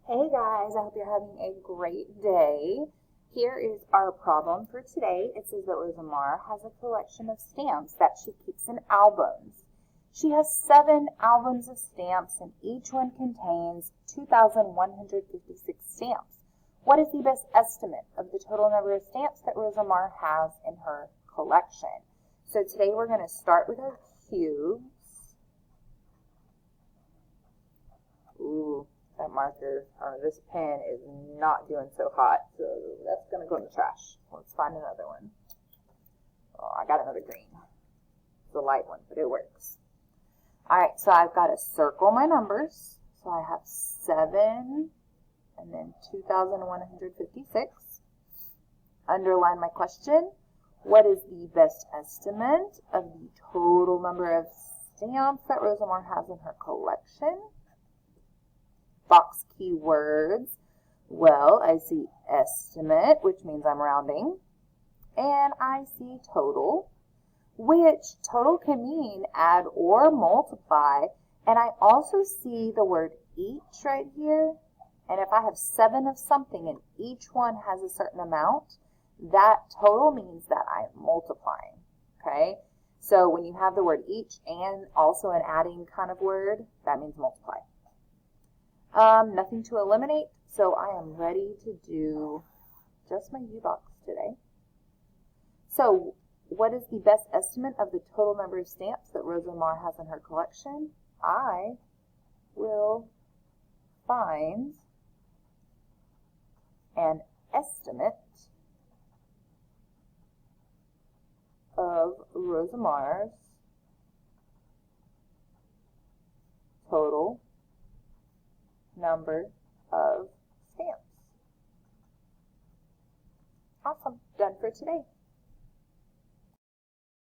Hey guys, I hope you're having a great day. Here is our problem for today. It says that Rosamar has a collection of stamps that she keeps in albums. She has 7 albums of stamps and each one contains 2,156 stamps. What is the best estimate of the total number of stamps that Rosamar has in her collection? So today we're going to start with our cubes. Ooh. That marker, or this pen is not doing so hot, so that's going to go in the trash. Let's find another one. Oh, I got another green. It's a light one, but it works. Alright, so I've got to circle my numbers. So I have 7 and then 2,156. Underline my question. What is the best estimate of the total number of stamps that Rosamar has in her collection? Box keywords. Well, I see estimate, which means I'm rounding, and I see total, which total can mean add or multiply, and I also see the word each right here, and if I have 7 of something and each one has a certain amount, that total means that I'm multiplying, okay? So when you have the word each and also an adding kind of word, that means multiply. Nothing to eliminate, so I am ready to do just my U-box today. So, what is the best estimate of the total number of stamps that Rosamar has in her collection? I will find an estimate of Rosamar's total number of stamps. Awesome. Done for today.